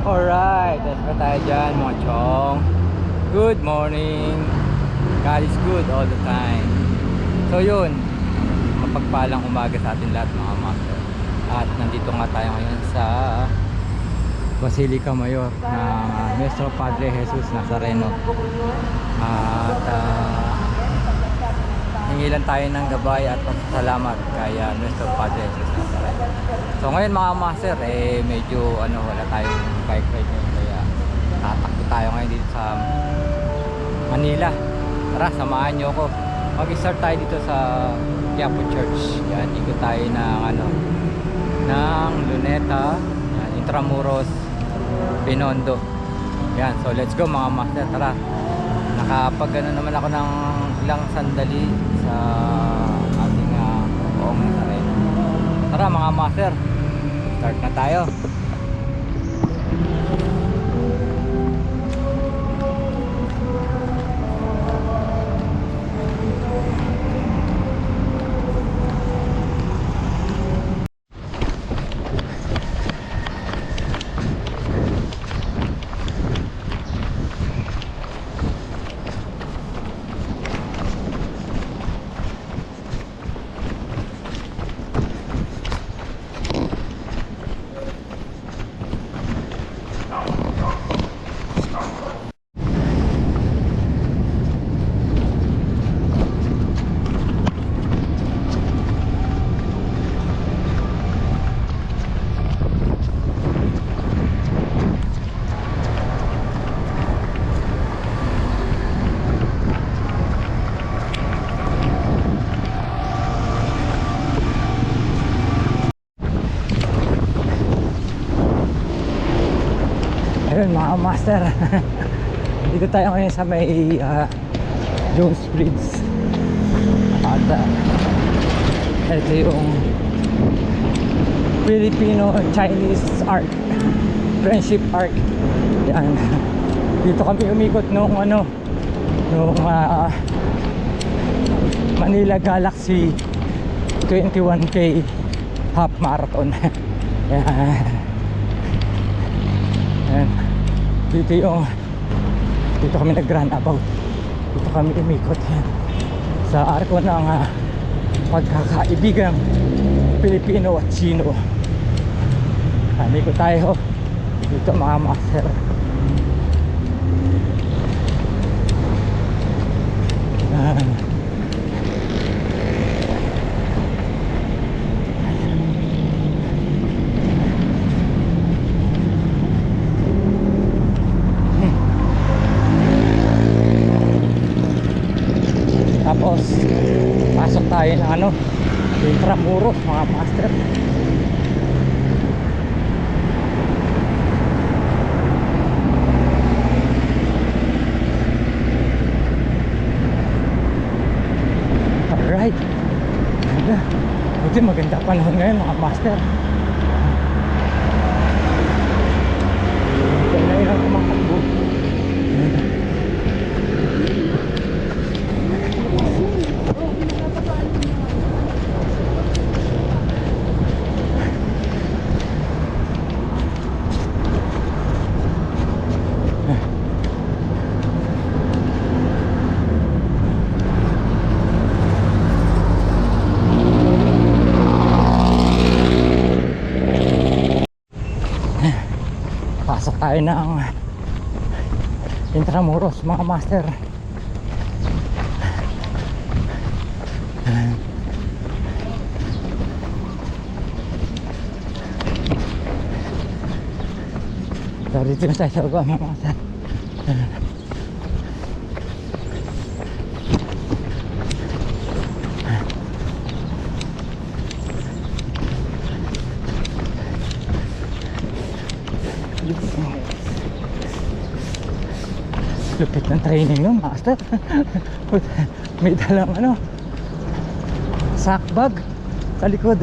Alright, let's go tayo dyan mga chong. Good morning. God is good all the time. So yun, mapagpalang umaga sa atin lahat mga master. At nandito nga tayo ngayon sa Basilica Mayor na Nuestro Padre Jesus Nazareno. At hingilan tayo ng gabay at pasasalamat kay Nuestro Padre Jesus Nazareno. So ngayon mga master, medyo wala tayong bike ride ngayon, kaya tatakbo tayo ngayon dito sa Manila. Tara, samahan nyo ako. Mag-start tayo dito sa Quiapo Church. Yan, ikot tayo ng Luneta, yan, Intramuros, Binondo. Yan, so let's go mga master. Tara, nakapag naman ako ng ilang sandali sa ating Poong Nazareno. Tara mga master, start na tayo. Ayun mga master, dito tayo ngayon sa may Jones Bridge. At ito yung Filipino-Chinese Arc, Friendship Arc. Yan, dito kami umikot nung Manila Galaxy 21K half marathon. Yan. Yan. Dito kami nag-run about. Dito kami umikot sa arko ng pagkakaibigang Pilipino at Chino. Umikot tayo dito mga master. Yan. Tapos pasok tayo ng Intramuros mga master. Alright, buti maganda panahon ngayon mga master. Ganda yun ang kumakakbo. Pasok tayo ng Intramuros mga master. Dito na tayo sa baba mga master. Lupit ng training nun master. May dalang sack bag sa likod.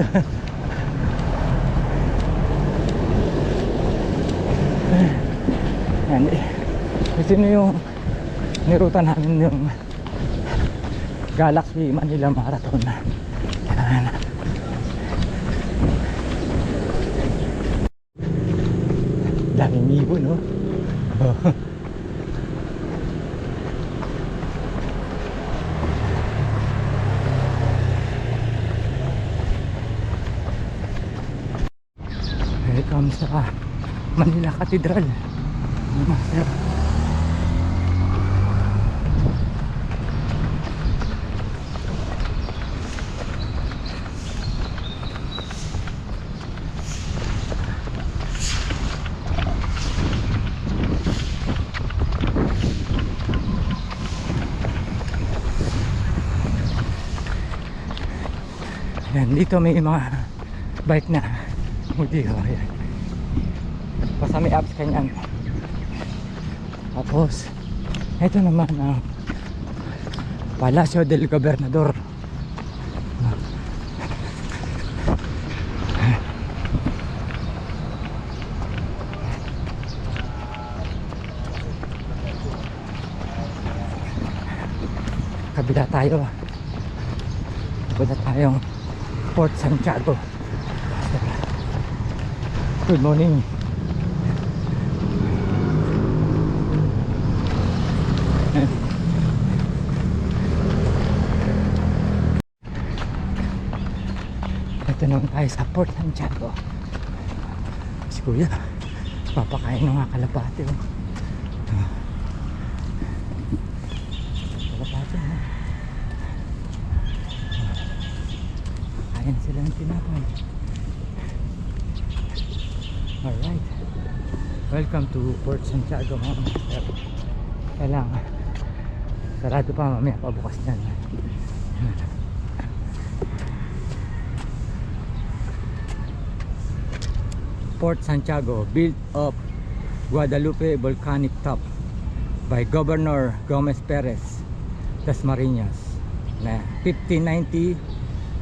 Yan, ito na yung niruta namin, yung Galaxy Manila Marathon. Yan. daming ibon, no? Welcome sa Manila Cathedral. Master. Ayan, dito may mga bike na mudi ko. Ayan. Basta may apps kanyan. Tapos ito naman ang Palacio del Gobernador. Kabila tayo. Punta tayong Port Santiago. Good morning. Ito naman tayo sa Port Santiago. Si Kuya papakain ng mga kalapate, oh. Kalapate, oh. Kain sila ng tinapay. Alright, welcome to Port Santiago, mga master. Kailangan sarado pa, mamaya pabukas yan. Port Santiago, built of Guadalupe volcanic top by Governor Gomez Perez Dasmariñas na 1590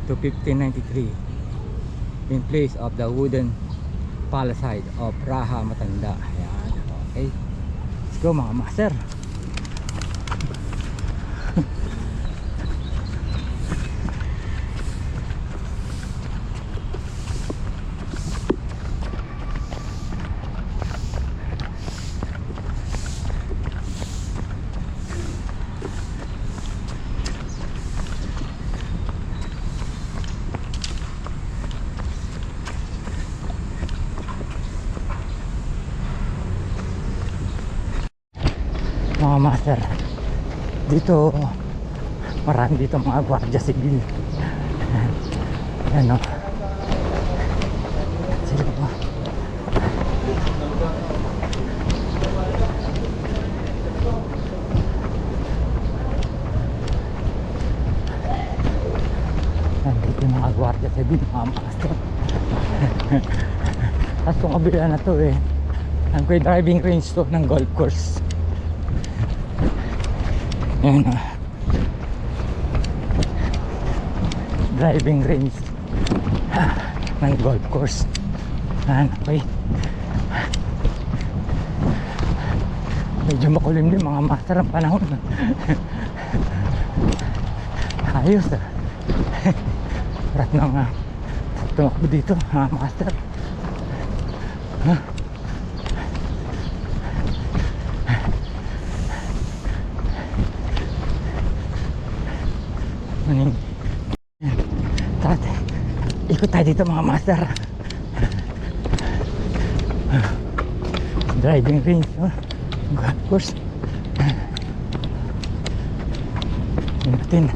to 1593 in place of the wooden palisade of Raha Matanda. Ayan. Okay, let's go mga master. Mga master, dito marami dito mga gwardiya sibil. Ayan, o. Sila po. Nandito yung mga gwardiya sibil, mga master. Tapos itong kabila na to, ang driving range to ng golf course. Ayan, driving range ng golf course. Ayan, okay. Medyo makulimlim mga master ang panahon. Ayos, Rat nang tumakbo dito mga master. Ikot tayo dito mga master. Driving range, golf course. Natin.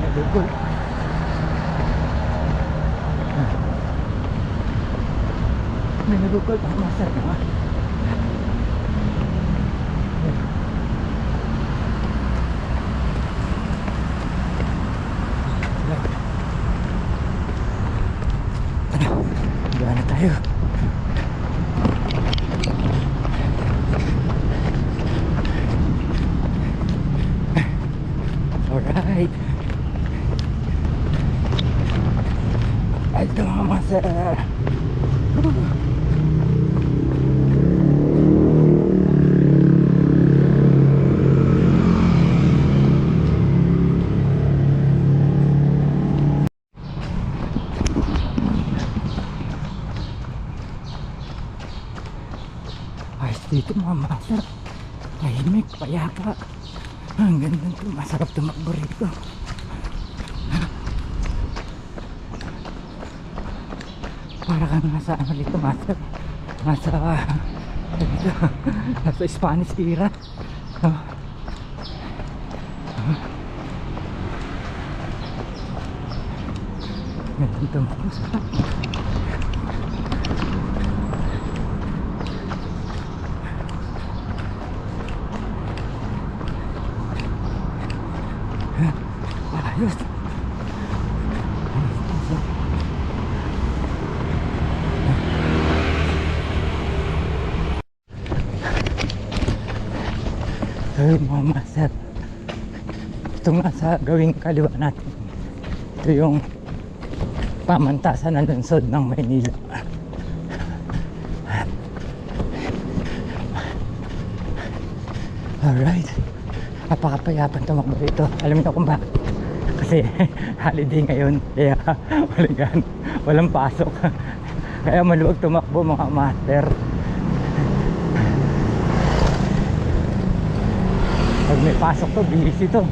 Nabukol. May nabukol mga master, Gana tayo. Alright. Ito mga master. dito mga master. Tahimik, payapa. Ang ganda ito, masarap tumakbo rito. Para kang nasa ano dito master, nasa dito, nasa Spanish era. Ganda ito masarap. Ayos. Ay mga master, ito nga sa gawing kaliwa natin, ito yung pamantasan ng lungsod ng Maynila. Alright, napakapayapan tumakbo rito. Alam niyo kung bakit? Kasi holiday ngayon, kaya walang pasok. Kaya maluwag tumakbo mga master. Pag may pasok to, busy to.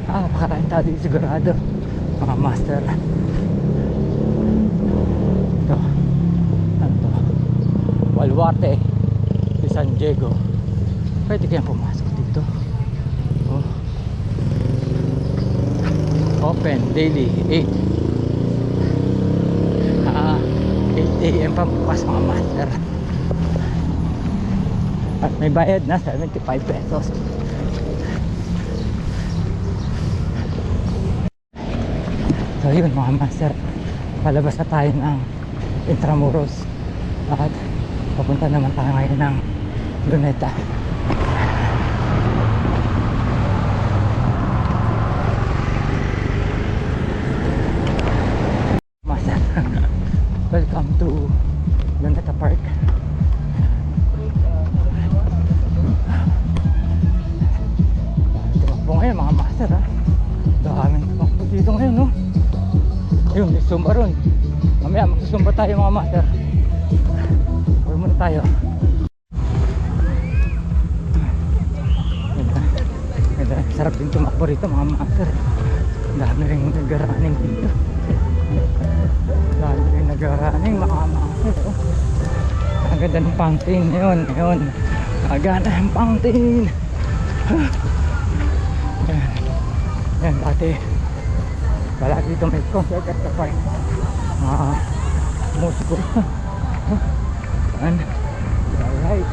Pakakain tayo dito sigurado mga master. Ito, ano to? Baluarte de San Diego. Pwede kayang pumasok dito. Oh. Open daily 8 AM pa bukas mga master. At may bayad na 75 pesos. So yun mga master, palabas na tayo ng Intramuros at papunta naman tayo ngayon ng Luneta. Master, welcome to Luneta Park. Tumakbo ngayon mga master ha. Daming tumakbo dito ngayon no. Ayun, may sumba ron. Mamaya magsusumba tayo mga master. Huwag muna tayo. Ganda. Sarap din tumakbo rito mga master. Dami rin nag-running dito. Dami rin nag-running mga master. Ang ganda ng fountain. Ayun. Agana ng fountain. Yan dati palagi dito may concert at the park. Musiko. Alright.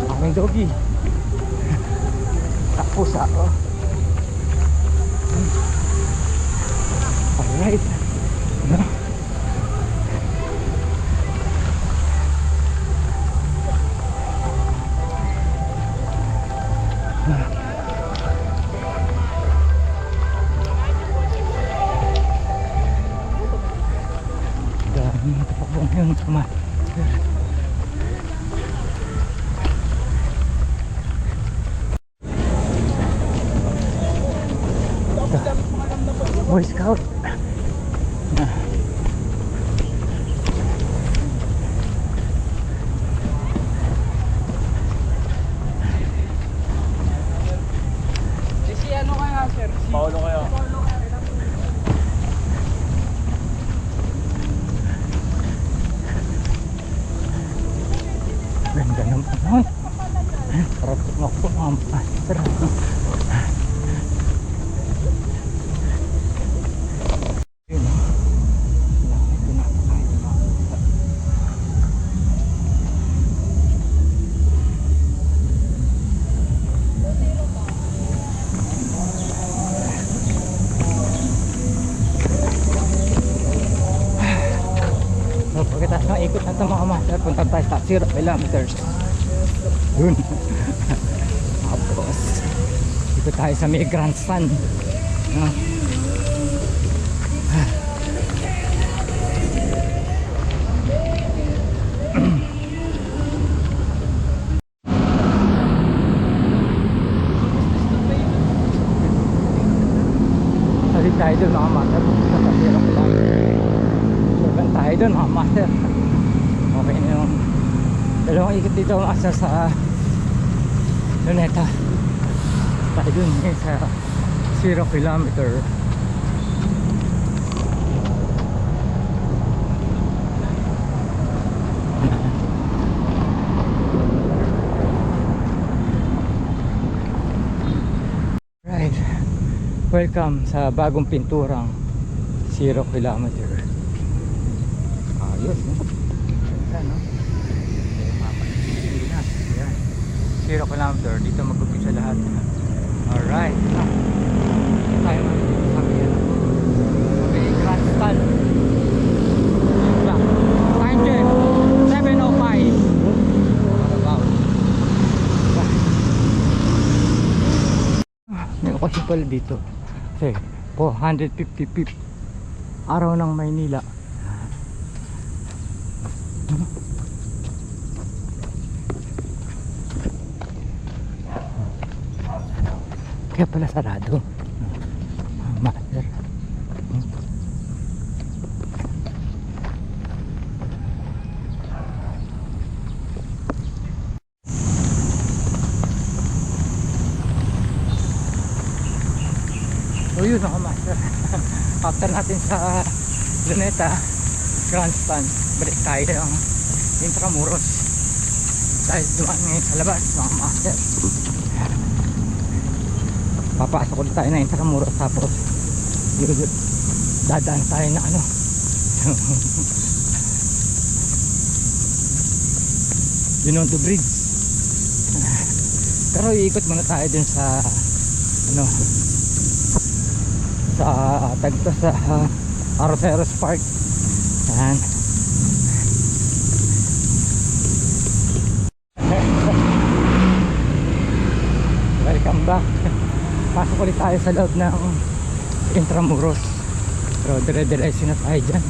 Aming doggy. Tapos ako. Alright. Boy Scout. Si ano kaya sir? Paolo kaya? Ganda naman nun. Sarap tumakbo mga master. Pagkatapos ng ikot na ito mga master, punta tayo sa 0 kilometers. Yun. Tapos ikot tayo sa may grandstand. Salit tayo doon mga master, punta sa 0 kilometers. Sugan tayo yun mga master. Okay na yung dalawang ikot dito mga master sa Luneta. Tayo dun sa 0 kilometer. Right, welcome sa bagong pinturang 0 kilometer. Ayos, no? Ganda, no? Ayan. 0 kilometer, dito mag-upisa lahat. Alright, tayo sabi yan. Okay, grandstand. Time check, 7:05. May okasyon pala dito kasi 450 feet araw ng Maynila. Kaya pala sarado master. So yun ako master. After natin sa Luneta Grandstand, balik tayo ng Intramuros. Tayo dumaan ngayon sa labas mga master. Papasok ulit tayo na Intramuros, tapos dadaan tayo na ano Binondo Bridge. Pero iikot muna tayo dun sa ano sa tagto sa Arceros Park. Yan. Welcome back. Pasok ulit tayo sa loob ng Intramuros. Pero dire-diretso na tayo dyan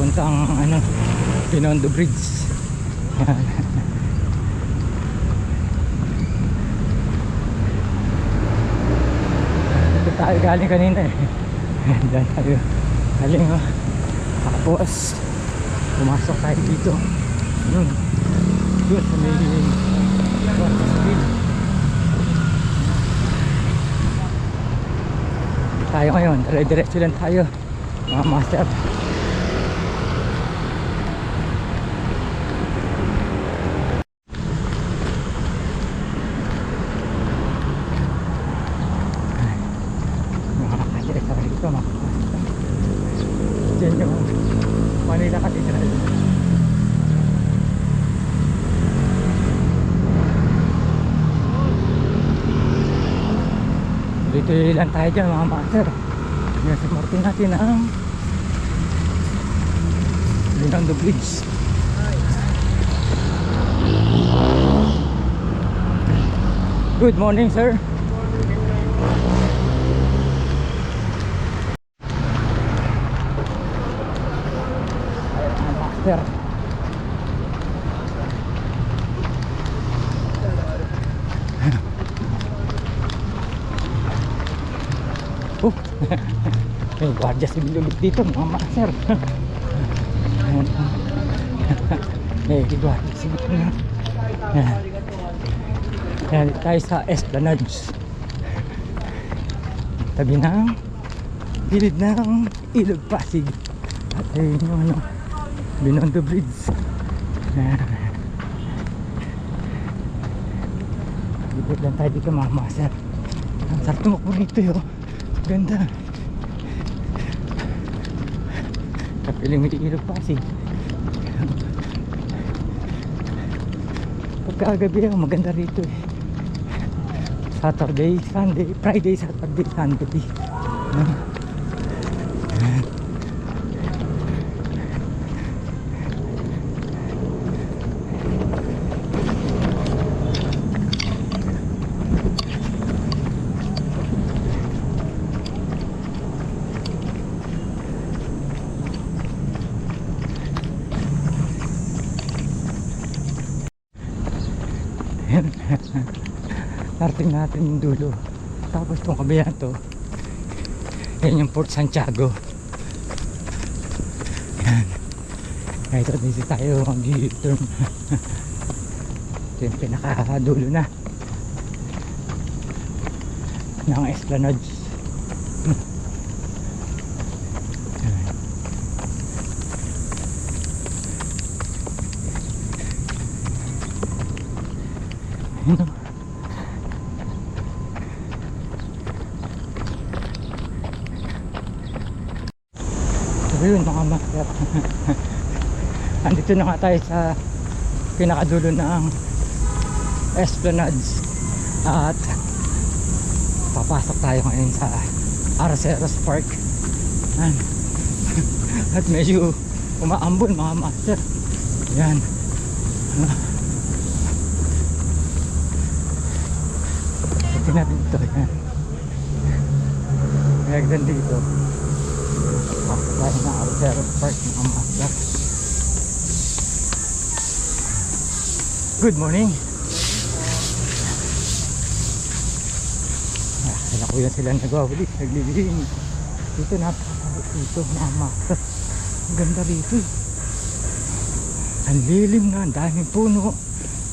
puntang ano Binondo Bridge. Yan. Tayo galing kanina eh. Diyan tayo galing oh. Tapos pumasok tayo dito yun sa may tayo ngayon, dire-diretso lang tayo mga master. Diyan yung Manila Cathedral. Dito lang tayo dyan mga master. Yan sa Martin natin ang Binondo Bridge. Good morning sir. Master. May guardia civil ulit dito mga master. May guardia civil na. Yan tayo sa Esplanade, tabi ng gilid ng Ilog Pasig. At ayun yung ano Binondo Bridge. Dito lang tayo dito mga master. Ang sarap tumakbo rito yun. Ganda. Kapiling may Ilog Pasig. Pagkagabi maganda rito eh. Saturday, Sunday, Friday, Saturday, Sunday. Narating natin yung dulo. Tapos itong kabila to, yan yung Port Santiago. Yan. Ito dito tayo mag-u-turn. Ito yung pinakadulo na ng Esplanade. So yun mga master. Andito na nga tayo sa pinakadulo ng Esplanades at papasok tayo ngayon sa Arceros Park. At medyo umaambon mga master. Yan. Tingnan natin dito. Yan. Mayagdan dito. Pasok tayo ng Arceros Park mga master. Good morning. Kala ko yan sila nagwawalis, naglilin. Dito napakasarap dito mga master. Ang ganda rito. Ang lilim na, ang daming puno,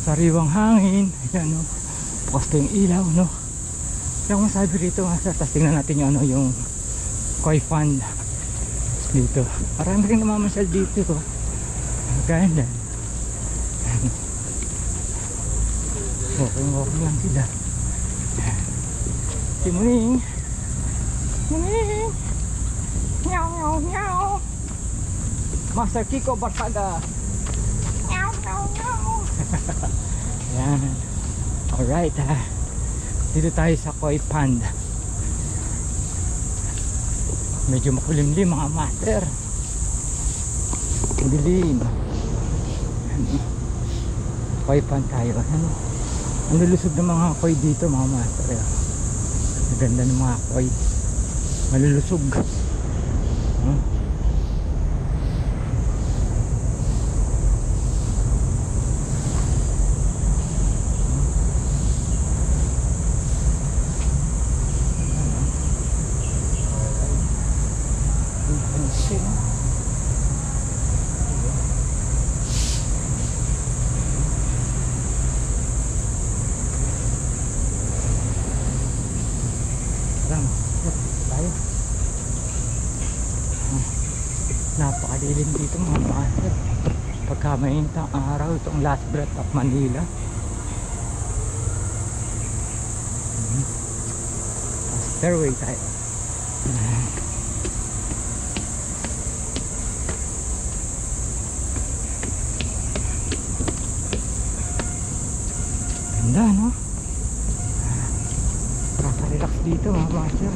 sariwang hangin. Ayan o, bukas pa yung ilaw no. Kaya kung sabi rito master, tapos tingnan natin yung, ano, yung koi fund dito. Marami rin namamasyal dito. Ganda. Walking lang sila. Si Muning. Muning. Meow meow meow. Master Kiko Barkaga. Meow meow meow. Yan. Alright ha. Dito tayo sa koi pond. Medyo makulimlim mga master. Dilim. Koi pond tayo. Ang lulusog ng mga koi dito mga master. Ang ganda ng mga koi. Malulusog. Napakadilim dito mga master. Pagka mainit ang araw, itong last breath of Manila. Stairway tayo. Ganda no? Nakaka-relax dito mga master.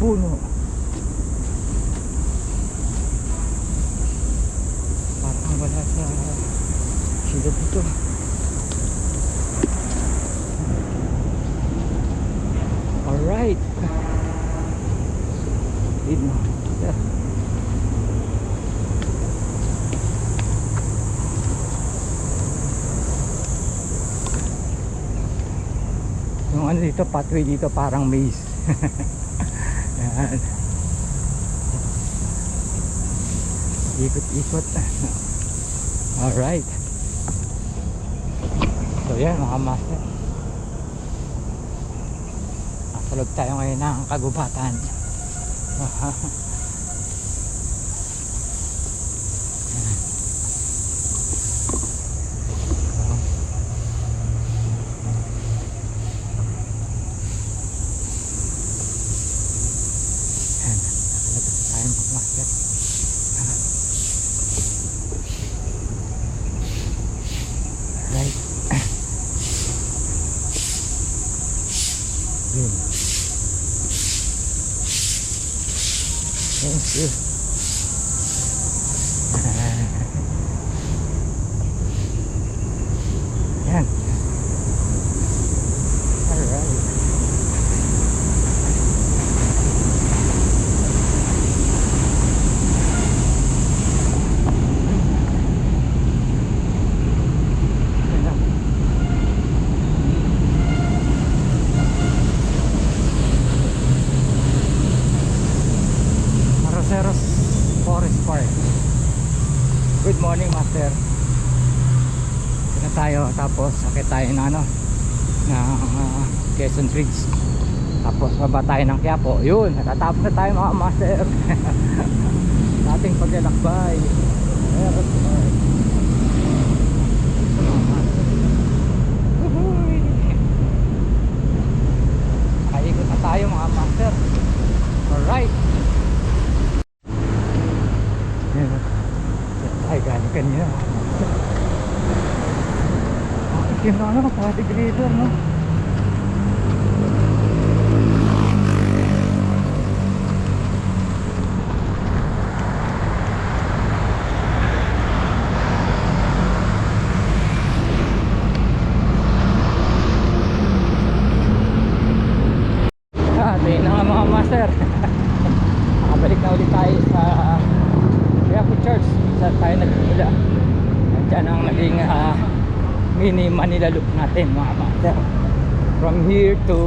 Puno. Parang wala sa sila dito. Alright. Dito. Yeah. Yung ano dito, pathway dito parang maze. Yan. Ikot-ikot. Alright. So yan mga master. Nasalog tayo ngayon ng kagubatan. Thank you. Yan. Alright. Lanceros Forest Park. Good morning, master. Ito na tayo, tapos sakit tayo ng ano, ng Quezon Bridge. Tapos baba tayo ng Quiapo. Yun, natatapos na tayo mga master. Sa ating paglalakbay. Nakaikot na tayo mga master. Alright. Yan. Ay, galing kanina. Ikim na ano, pwede grader, no? Tingin na nga mga master. Nakabalik na ulit tayo sa Quiapo Church. Saan tayo nagsimula. Diyan ang naging mini Manila loop natin mga master. From here to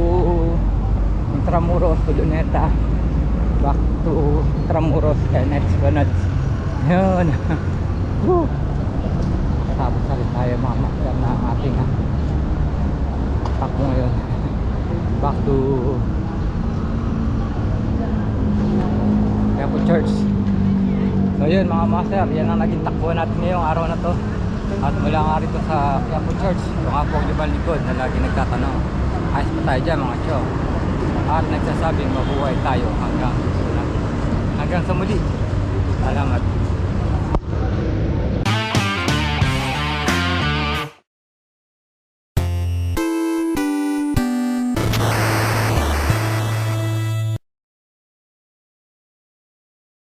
Intramuros to Luneta, back to Intramuros and Esplanade. Yun. Woo! Tapos na rin tayo mga master na ating takbo ngayon. Back to Quiapo Church. So yun mga master, yan ang naging takbo natin ngayong araw na to. At mula nga rito sa Quiapo Church, yung nga po ang likod na lagi nagtatanong, ayos pa tayo dyan mga tiyo. At nagsasabing mabuhay tayo hanggang sa muli. Salamat.